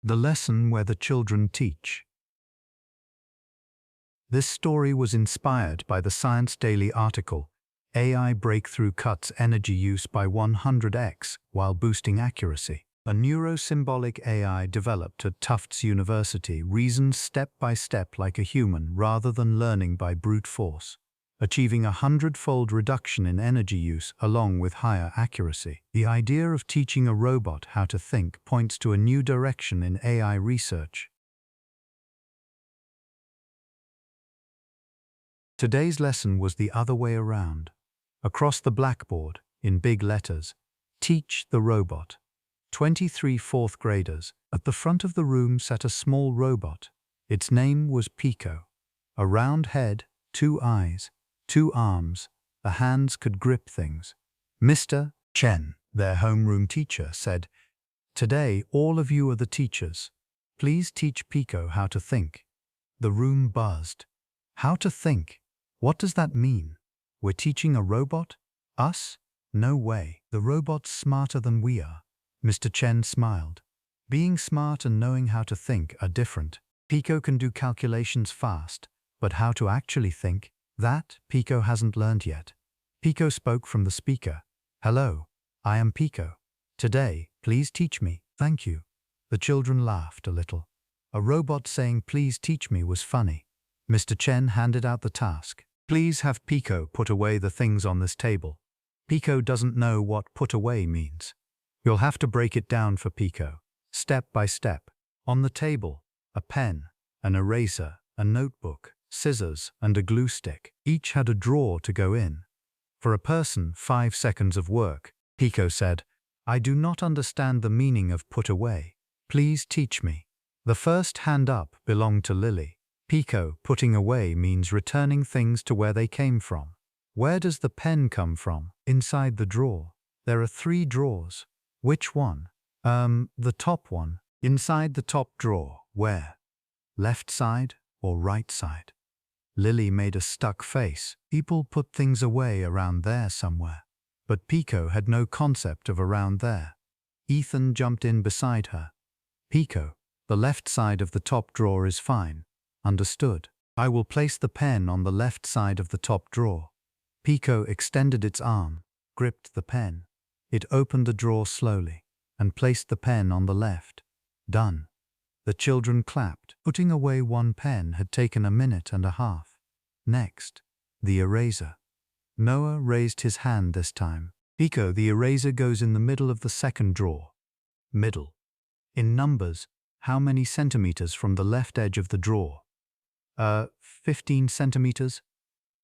The lesson where the children teach. This story was inspired by the Science Daily article, AI Breakthrough Cuts Energy Use by 100x while boosting accuracy. A neurosymbolic AI developed at Tufts University reasons step by step like a human rather than learning by brute force, achieving a 100-fold reduction in energy use along with higher accuracy. The idea of teaching a robot how to think points to a new direction in AI research. Today's lesson was the other way around. Across the blackboard, in big letters, "Teach the robot." 23 fourth graders. At the front of the room sat a small robot. Its name was Pico. A round head, 2 eyes, 2 arms, the hands could grip things. Mr. Chen, their homeroom teacher, said, "Today all of you are the teachers. Please teach Pico how to think." The room buzzed. How to think? What does that mean? We're teaching a robot? Us? No way. The robot's smarter than we are. Mr. Chen smiled. Being smart and knowing how to think are different. Pico can do calculations fast, but how to actually think, that Pico hasn't learned yet. Pico spoke from the speaker. "Hello, I am Pico. Today, please teach me." "Thank you." The children laughed a little. A robot saying "please teach me" was funny. Mr. Chen handed out the task. "Please have Pico put away the things on this table." Pico doesn't know what "put away" means. You'll have to break it down for Pico, step by step. On the table, a pen, an eraser, a notebook, scissors, and a glue stick. Each had a drawer to go in. For a person, 5 seconds of work. Pico said, "I do not understand the meaning of put away. Please teach me." The first hand up belonged to Lily. Pico, putting away means returning things to where they came from. Where does the pen come from? Inside the drawer. There are 3 drawers. Which one? The top one. Inside the top drawer. Where? Left side or right side? Lily made a stuck face. People put things away around there somewhere. But Pico had no concept of around there. Ethan jumped in beside her. "Pico, the left side of the top drawer is fine." "Understood. I will place the pen on the left side of the top drawer." Pico extended its arm, gripped the pen. It opened the drawer slowly and placed the pen on the left. "Done." The children clapped. Putting away one pen had taken a minute and a half. Next, the eraser. Noah raised his hand this time. "Pico, the eraser goes in the middle of the second drawer." Middle. In numbers, how many centimeters from the left edge of the drawer? 15 centimeters.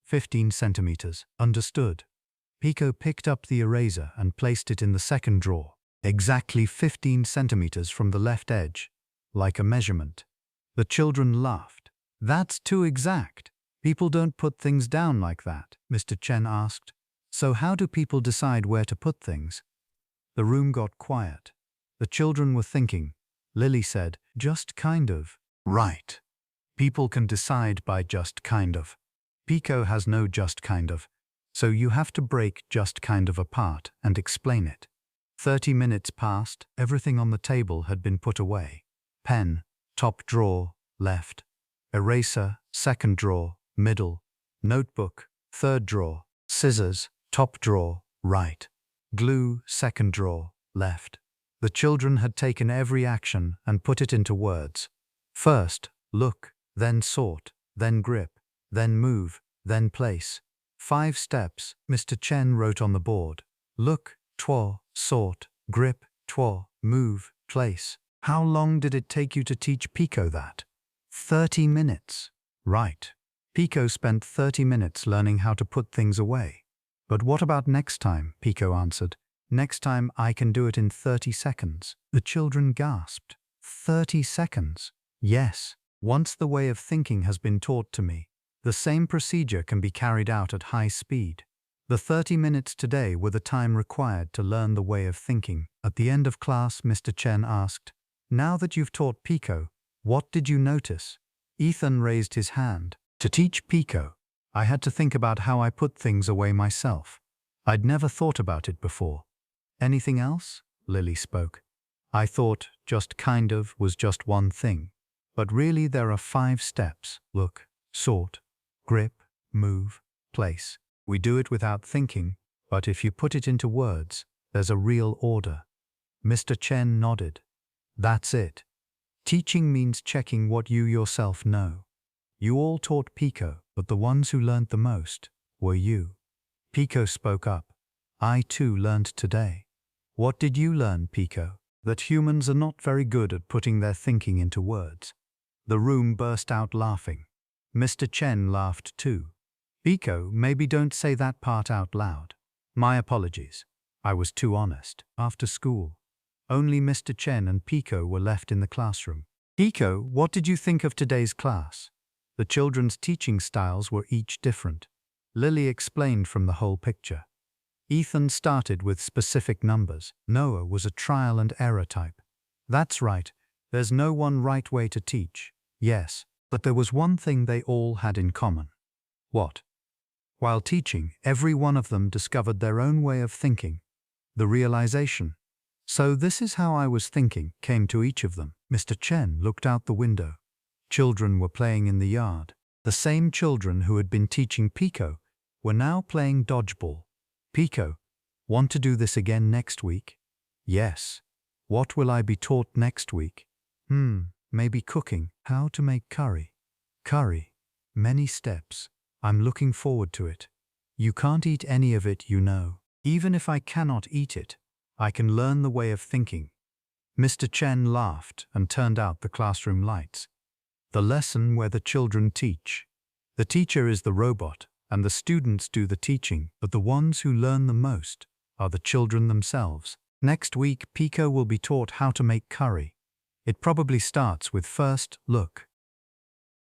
15 centimeters. Understood. Pico picked up the eraser and placed it in the second drawer, exactly 15 centimeters from the left edge, like a measurement. The children laughed. "That's too exact. People don't put things down like that," Mr. Chen asked. "So how do people decide where to put things?" The room got quiet. The children were thinking. Lily said, "Just kind of." "Right. People can decide by just kind of." Pico has no just kind of. So you have to break just kind of apart and explain it. 30 minutes passed, everything on the table had been put away. Pen, top drawer, left. Eraser, second drawer, middle. Notebook, third drawer. Scissors, top drawer, right. Glue, second drawer, left. The children had taken every action and put it into words. First, look, then sort, then grip, then move, then place. 5 steps, Mr. Chen wrote on the board. Look, twirl, sort, grip, twirl, move, place. How long did it take you to teach Pico that? 30 minutes. Right. Pico spent 30 minutes learning how to put things away. But what about next time? Pico answered. Next time I can do it in 30 seconds. The children gasped. 30 seconds? Yes. Once the way of thinking has been taught to me, the same procedure can be carried out at high speed. The 30 minutes today were the time required to learn the way of thinking. At the end of class, Mr. Chen asked, "Now that you've taught Pico, what did you notice?" Ethan raised his hand. To teach Pico, I had to think about how I put things away myself. I'd never thought about it before. Anything else? Lily spoke. I thought just kind of was just one thing. But really there are 5 steps. Look, sort, grip, move, place. We do it without thinking, but if you put it into words, there's a real order. Mr. Chen nodded. That's it. Teaching means checking what you yourself know. You all taught Pico, but the ones who learned the most were you. Pico spoke up. I too learned today. What did you learn, Pico? That humans are not very good at putting their thinking into words. The room burst out laughing. Mr. Chen laughed too. Pico, maybe don't say that part out loud. My apologies. I was too honest. After school, only Mr. Chen and Pico were left in the classroom. Pico, what did you think of today's class? The children's teaching styles were each different. Lily explained from the whole picture. Ethan started with specific numbers. Noah was a trial and error type. That's right. There's no one right way to teach. Yes, but there was one thing they all had in common. What? While teaching, every one of them discovered their own way of thinking. The realization. So this is how I was thinking came to each of them. Mr. Chen looked out the window. Children were playing in the yard. The same children who had been teaching Pico were now playing dodgeball. Pico, want to do this again next week? Yes. What will I be taught next week? Maybe cooking. How to make curry. Curry. Many steps. I'm looking forward to it. You can't eat any of it, you know. Even if I cannot eat it, I can learn the way of thinking. Mr. Chen laughed and turned out the classroom lights. The lesson where the children teach. The teacher is the robot, and the students do the teaching, but the ones who learn the most are the children themselves. Next week, Pico will be taught how to make curry. It probably starts with first, look,